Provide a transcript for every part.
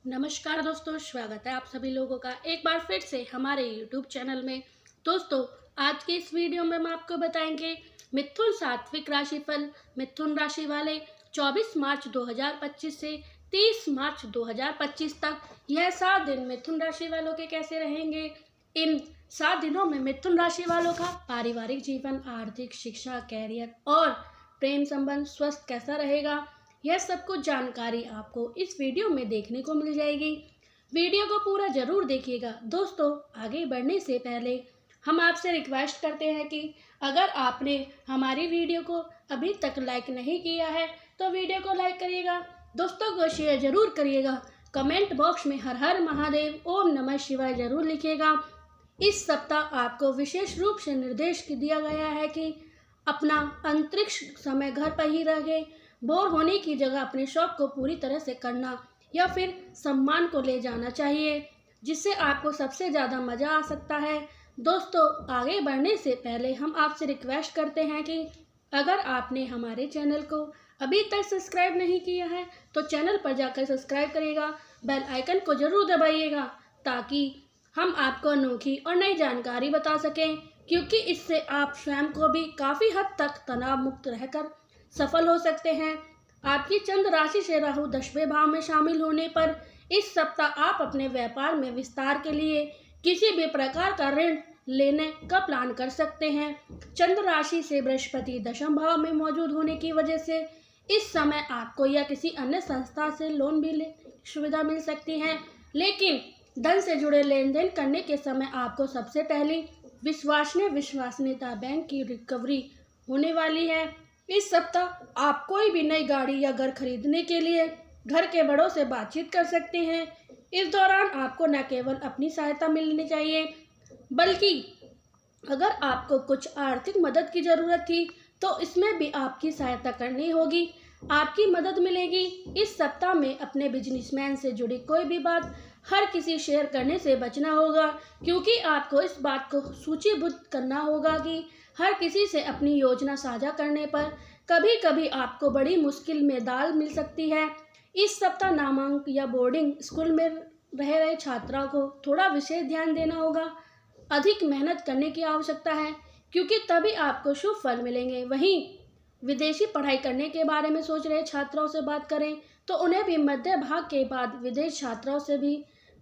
नमस्कार दोस्तों, स्वागत है आप सभी लोगों का एक बार फिर से हमारे YouTube चैनल में। दोस्तों, आज के इस वीडियो में हम आपको बताएंगे मिथुन सात्विक राशिफल। मिथुन राशि वाले 24 मार्च 2025 से 30 मार्च 2025 तक यह 7 दिन मिथुन राशि वालों के कैसे रहेंगे। इन 7 दिनों में मिथुन राशि वालों का पारिवारिक जीवन, आर्थिक, शिक्षा, कैरियर और प्रेम संबंध, स्वस्थ कैसा रहेगा, यह सब कुछ जानकारी आपको इस वीडियो में देखने को मिल जाएगी। वीडियो को पूरा जरूर देखिएगा। दोस्तों, आगे बढ़ने से पहले हम आपसे रिक्वेस्ट करते हैं कि अगर आपने हमारी वीडियो को अभी तक लाइक नहीं किया है तो वीडियो को लाइक करिएगा, दोस्तों को शेयर जरूर करिएगा, कमेंट बॉक्स में हर हर महादेव, ओम नमः शिवाय जरूर लिखिएगा। इस सप्ताह आपको विशेष रूप से निर्देश दिया गया है कि अपना अंतरिक्ष समय घर पर ही रहे। बोर होने की जगह अपने शौक को पूरी तरह से करना या फिर सम्मान को ले जाना चाहिए, जिससे आपको सबसे ज़्यादा मज़ा आ सकता है। दोस्तों, आगे बढ़ने से पहले हम आपसे रिक्वेस्ट करते हैं कि अगर आपने हमारे चैनल को अभी तक सब्सक्राइब नहीं किया है तो चैनल पर जाकर सब्सक्राइब करिएगा, बेल आइकन को ज़रूर दबाइएगा ताकि हम आपको अनोखी और नई जानकारी बता सकें, क्योंकि इससे आप स्वयं को भी काफ़ी हद तक तनाव मुक्त रहकर सफल हो सकते हैं। आपकी चंद्र राशि से राहु 10वें भाव में शामिल होने पर इस सप्ताह आप अपने व्यापार में विस्तार के लिए किसी भी प्रकार का ऋण लेने का प्लान कर सकते हैं। चंद्र राशि से बृहस्पति 10वें भाव में मौजूद होने की वजह से इस समय आपको या किसी अन्य संस्था से लोन भी सुविधा मिल सकती है, लेकिन धन से जुड़े लेन देन करने के समय आपको सबसे पहले विश्वसनीयता बैंक की रिकवरी होने वाली है। इस सप्ताह आप कोई भी नई गाड़ी या घर खरीदने के लिए घर के बड़ों से बातचीत कर सकते हैं। इस दौरान आपको न केवल अपनी सहायता मिलनी चाहिए, बल्कि अगर आपको कुछ आर्थिक मदद की ज़रूरत थी तो इसमें भी आपकी सहायता करनी होगी, आपकी मदद मिलेगी। इस सप्ताह में अपने बिजनेसमैन से जुड़ी कोई भी बात हर किसी शेयर करने से बचना होगा, क्योंकि आपको इस बात को सूचीबद्ध करना होगा कि हर किसी से अपनी योजना साझा करने पर कभी कभी आपको बड़ी मुश्किल में दाल मिल सकती है। इस सप्ताह नामांकन या बोर्डिंग स्कूल में रह रहे छात्रों को थोड़ा विशेष ध्यान देना होगा, अधिक मेहनत करने की आवश्यकता है, क्योंकि तभी आपको शुभ फल मिलेंगे। वहीं विदेशी पढ़ाई करने के बारे में सोच रहे छात्रों से बात करें तो उन्हें भी मध्य भाग के बाद विदेश छात्रों से भी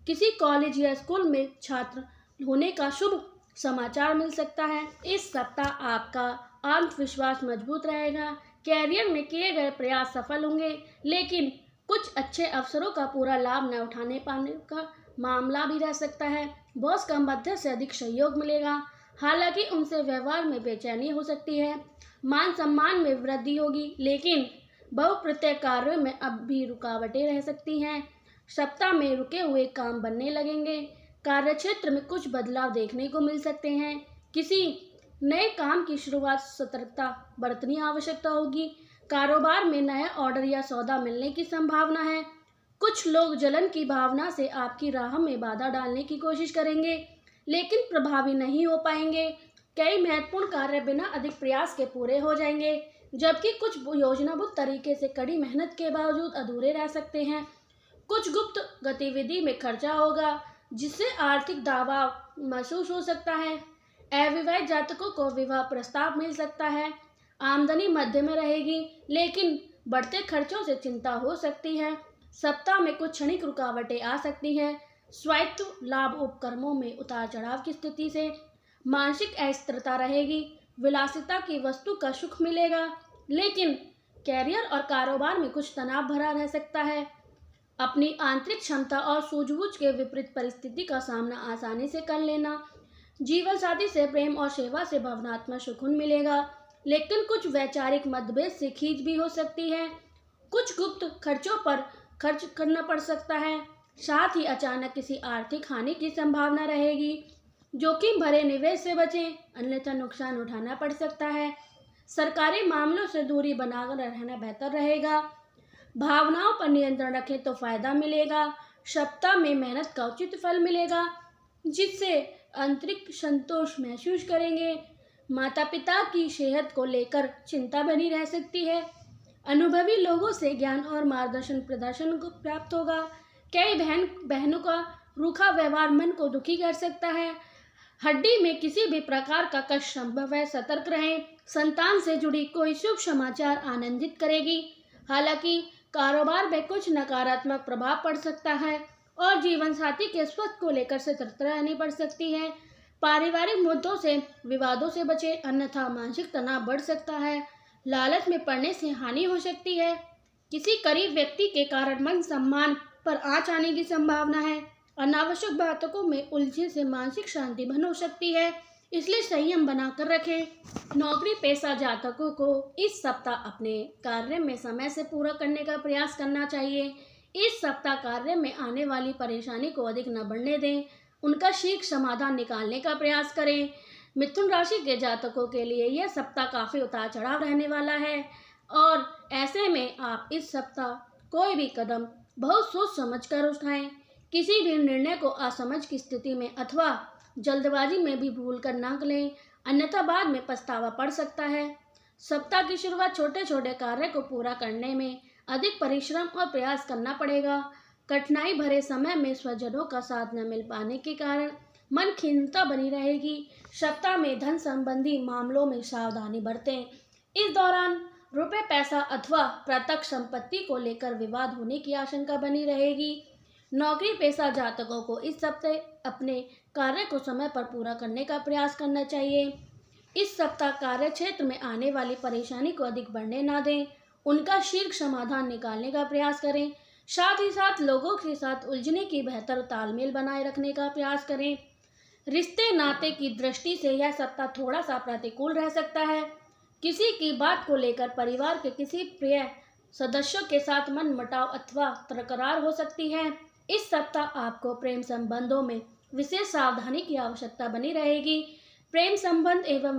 किसी कॉलेज या स्कूल में छात्र होने का शुभ समाचार मिल सकता है। इस सप्ताह आपका आत्मविश्वास मजबूत रहेगा, कैरियर में किए गए प्रयास सफल होंगे, लेकिन कुछ अच्छे अवसरों का पूरा लाभ न उठाने पाने का मामला भी रह सकता है। बॉस का मध्य से अधिक सहयोग मिलेगा, हालांकि उनसे व्यवहार में बेचैनी हो सकती है। मान सम्मान में वृद्धि होगी, लेकिन बहुप्रत्यय कार्यों में अब भी रुकावटें रह सकती हैं। सप्ताह में रुके हुए काम बनने लगेंगे, कार्यक्षेत्र में कुछ बदलाव देखने को मिल सकते हैं। किसी नए काम की शुरुआत सतर्कता बरतनी आवश्यकता होगी। कारोबार में नया ऑर्डर या सौदा मिलने की संभावना है। कुछ लोग जलन की भावना से आपकी राह में बाधा डालने की कोशिश करेंगे, लेकिन प्रभावी नहीं हो पाएंगे। कई महत्वपूर्ण कार्य बिना अधिक प्रयास के पूरे हो जाएंगे, जबकि कुछ योजनाबद्ध तरीके से कड़ी मेहनत के बावजूद अधूरे रह सकते हैं। कुछ गुप्त गतिविधि में खर्चा होगा, जिससे आर्थिक दबाव महसूस हो सकता है। अविवाहित जातकों को विवाह प्रस्ताव मिल सकता है। आमदनी मध्य में रहेगी, लेकिन बढ़ते खर्चों से चिंता हो सकती है। सप्ताह में कुछ क्षणिक रुकावटें आ सकती हैं। स्वायत्त लाभ उपक्रमों में उतार चढ़ाव की स्थिति से मानसिक अस्थिरता रहेगी। विलासिता की वस्तु का सुख मिलेगा, लेकिन कैरियर और कारोबार में कुछ तनाव भरा रह सकता है। अपनी आंतरिक क्षमता और सूझबूझ के विपरीत परिस्थिति का सामना आसानी से कर लेना। जीवन साथी से प्रेम और सेवा से भावनात्मक सुकून मिलेगा, लेकिन कुछ वैचारिक मतभेद से खींच भी हो सकती है। कुछ गुप्त खर्चों पर खर्च करना पड़ सकता है, साथ ही अचानक किसी आर्थिक हानि की संभावना रहेगी। जोखिम भरे निवेश से बचें, अन्यथा नुकसान उठाना पड़ सकता है। सरकारी मामलों से दूरी बनाकर रहना बेहतर रहेगा। भावनाओं पर नियंत्रण रखें तो फायदा मिलेगा। सप्ताह में मेहनत का उचित फल मिलेगा, जिससे आंतरिक संतोष महसूस करेंगे। माता पिता की सेहत को लेकर चिंता बनी रह सकती है। अनुभवी लोगों से ज्ञान और मार्गदर्शन प्रदर्शन को प्राप्त होगा। कई बहनों का रूखा व्यवहार मन को दुखी कर सकता है। हड्डी में किसी भी प्रकार का कष्ट संभव है, सतर्क रहें। संतान से जुड़ी कोई शुभ समाचार आनंदित करेगी। हालांकि कारोबार में कुछ नकारात्मक प्रभाव पड़ सकता है और जीवन साथी के स्वास्थ्य को लेकर सतर्क रहनी पड़ सकती है। पारिवारिक मुद्दों से विवादों से बचें, अन्यथा मानसिक तनाव बढ़ सकता है। लालच में पड़ने से हानि हो सकती है। किसी करीब व्यक्ति के कारण मान सम्मान पर आंच आने की संभावना है। अनावश्यक बातों में उलझने से मानसिक शांति भंग हो सकती है, इसलिए संयम बनाकर रखें। नौकरी पेशा जातकों को इस सप्ताह अपने कार्य में समय से पूरा करने का प्रयास करना चाहिए। इस सप्ताह कार्य में आने वाली परेशानी को अधिक न बढ़ने दें, उनका शीघ्र समाधान निकालने का प्रयास करें। मिथुन राशि के जातकों के लिए यह सप्ताह काफी उतार चढ़ाव रहने वाला है और ऐसे में आप इस सप्ताह कोई भी कदम बहुत सोच समझ कर उठाएं। किसी भी निर्णय को असमझ की स्थिति में अथवा जल्दबाजी में भी भूल कर न लें, अन्यथा बाद में पछतावा पड़ सकता है। सप्ताह की शुरुआत छोटे छोटे कार्य को पूरा करने में अधिक परिश्रम और प्रयास करना पड़ेगा। कठिनाई भरे समय में स्वजनों का साथ न मिल पाने के कारण मन खिन्नता बनी रहेगी। सप्ताह में धन संबंधी मामलों में सावधानी बरतें। इस दौरान रुपए पैसा अथवा प्रत्यक्ष संपत्ति को लेकर विवाद होने की आशंका बनी रहेगी। नौकरी पेशा जातकों को इस सप्ताह अपने कार्य को समय पर पूरा करने का प्रयास करना चाहिए। इस सप्ताह कार्य क्षेत्र में आने वाली परेशानी को अधिक बढ़ने ना दें, उनका शीघ्र समाधान निकालने का प्रयास करें। साथ ही साथ लोगों के साथ उलझने की बेहतर तालमेल बनाए रखने का प्रयास करें। रिश्ते नाते की दृष्टि से यह सप्ताह थोड़ा सा प्रतिकूल रह सकता है। किसी की बात को लेकर परिवार के किसी प्रिय सदस्यों के साथ मनमुटाव अथवा तकरार हो सकती है। इस सप्ताह आपको प्रेम संबंधों में विशेष सावधानी की आवश्यकता बनी रहेगी। प्रेम संबंध एवं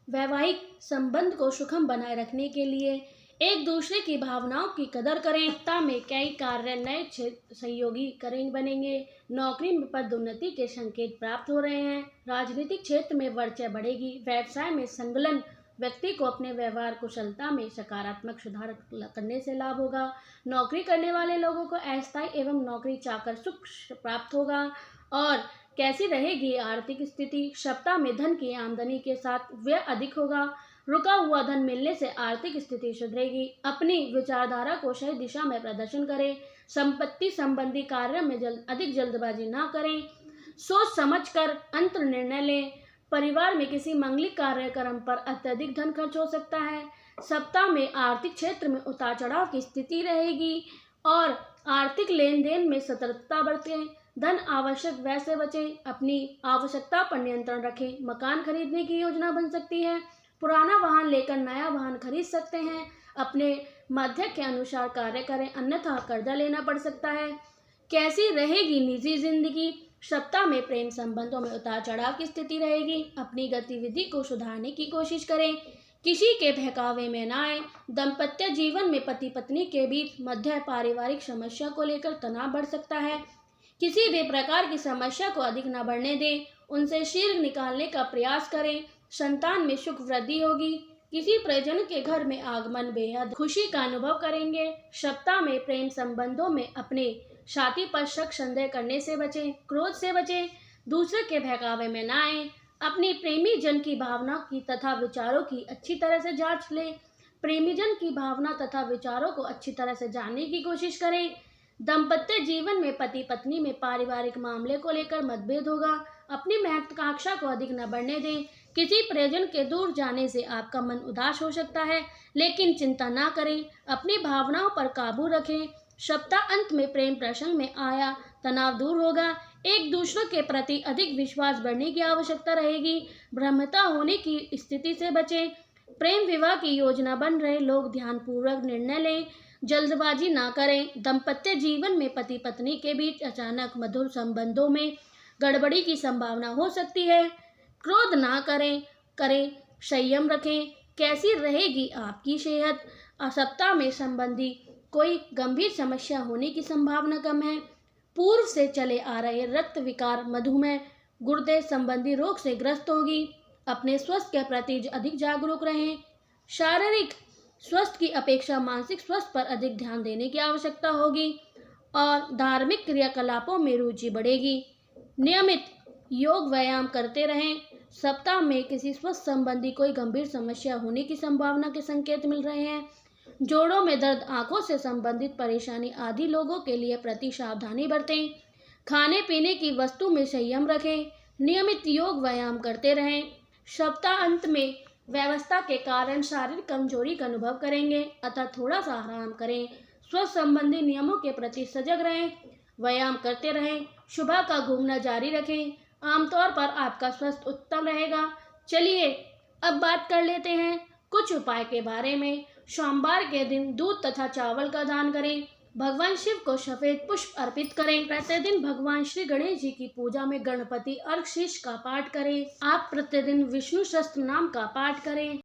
वैवाहिक संबंध को सुखम बनाए रखने के लिए एक दूसरे की भावनाओं की कदर करें। सप्ताह में कई कार्य नए सहयोगी बनेंगे। नौकरी में पदोन्नति के संकेत प्राप्त हो रहे हैं। राजनीतिक क्षेत्र में वर्चस्व बढ़ेगी। व्यवसाय में संलग्न व्यक्ति को अपने व्यवहार कुशलता में सकारात्मक सुधार करने से लाभ होगा। नौकरी करने वाले लोगों को अस्थायी एवं नौकरी चाकर सुख प्राप्त होगा। और कैसी रहेगी आर्थिक स्थिति? सप्ताह में धन की आमदनी के साथ व्यय अधिक होगा। रुका हुआ धन मिलने से आर्थिक स्थिति सुधरेगी। अपनी विचारधारा को सही दिशा में प्रदर्शन करें। संपत्ति संबंधी कार्य में अधिक जल्दबाजी ना करें, सोच समझकर अंत निर्णय लें। परिवार में किसी मांगलिक कार्यक्रम पर अत्यधिक धन खर्च हो सकता है। सप्ताह में आर्थिक क्षेत्र में उतार चढ़ाव की स्थिति रहेगी और आर्थिक लेन देन में सतर्कता बरतें। धन आवश्यक व्यय से बचें। अपनी आवश्यकता पर नियंत्रण रखें। मकान खरीदने की योजना बन सकती है। पुराना वाहन लेकर नया वाहन खरीद सकते हैं। अपने मध्य के अनुसार कार्य करें, अन्यथा कर्जा लेना पड़ सकता है। कैसी रहेगी निजी जिंदगी? सप्ताह में प्रेम संबंधों में उतार चढ़ाव की स्थिति रहेगी। अपनी गतिविधि को सुधारने की कोशिश करें। किसी के बहकावे में न आए। दाम्पत्य जीवन में पति पत्नी के बीच मध्य पारिवारिक समस्या को लेकर तनाव बढ़ सकता है। किसी भी प्रकार की समस्या को अधिक न बढ़ने दें, उनसे शीघ्र निकालने का प्रयास करें। संतान में सुख वृद्धि होगी। किसी परिजन के घर में आगमन बेहद खुशी का अनुभव करेंगे। सप्ताह में प्रेम संबंधों में अपने साथी पर शक संदेह करने से बचें। क्रोध से बचें। दूसरे के बहकावे में न आए। अपनी प्रेमी जन की भावना की तथा विचारों की अच्छी तरह से जांच लें। प्रेमी जन की भावना तथा विचारों को अच्छी तरह से जानने की कोशिश करें। दाम्पत्य जीवन में पति पत्नी में पारिवारिक मामले को लेकर मतभेद होगा। अपनी महत्वाकांक्षा को अधिक न बढ़ने दें। किसी परिजन के दूर जाने से आपका मन उदास हो सकता है, लेकिन चिंता ना करें। अपनी भावनाओं पर काबू रखें। सप्ताह अंत में प्रेम प्रसंग में आया तनाव दूर होगा। एक दूसरे के प्रति अधिक विश्वास बढ़ने की आवश्यकता रहेगी। भ्रमता होने की स्थिति से बचें। प्रेम विवाह की योजना बन रहे लोग ध्यानपूर्वक निर्णय लें, जल्दबाजी ना करें। दाम्पत्य जीवन में पति पत्नी के बीच अचानक मधुर संबंधों में गड़बड़ी की संभावना हो सकती है। क्रोध ना करें, संयम रखें। कैसी रहेगी आपकी सेहत? सप्ताह में संबंधी कोई गंभीर समस्या होने की संभावना कम है। पूर्व से चले आ रहे रक्त विकार, मधुमेह, गुर्दे संबंधी रोग से ग्रस्त होगी। अपने स्वास्थ्य के प्रति अधिक जागरूक रहें। शारीरिक स्वास्थ्य की अपेक्षा मानसिक स्वास्थ्य पर अधिक ध्यान देने की आवश्यकता होगी। और धार्मिक क्रियाकलापों में रुचि बढ़ेगी। नियमित योग व्यायाम करते रहें। सप्ताह में किसी स्वास्थ्य संबंधी कोई गंभीर समस्या होने की संभावना के संकेत मिल रहे हैं। जोड़ों में दर्द, आंखों से संबंधित परेशानी आदि लोगों के लिए प्रति सावधानी बरतें। खाने पीने की वस्तु में संयम रखें। नियमित योग व्यायाम करते रहें। सप्ताह अंत में व्यवस्था के कारण शारीरिक कमजोरी का अनुभव करेंगे, अतः थोड़ा सा आराम करें। स्वास्थ्य संबंधी नियमों के प्रति सजग रहें। व्यायाम करते रहें। सुबह का घूमना जारी रखें। आमतौर पर आपका स्वास्थ्य उत्तम रहेगा। चलिए अब बात कर लेते हैं कुछ उपाय के बारे में। सोमवार के दिन दूध तथा चावल का दान करें। भगवान शिव को सफेद पुष्प अर्पित करें। प्रतिदिन भगवान श्री गणेश जी की पूजा में गणपति अर्घ शीर्ष का पाठ करें। आप प्रतिदिन विष्णु सहस्त्र नाम का पाठ करें।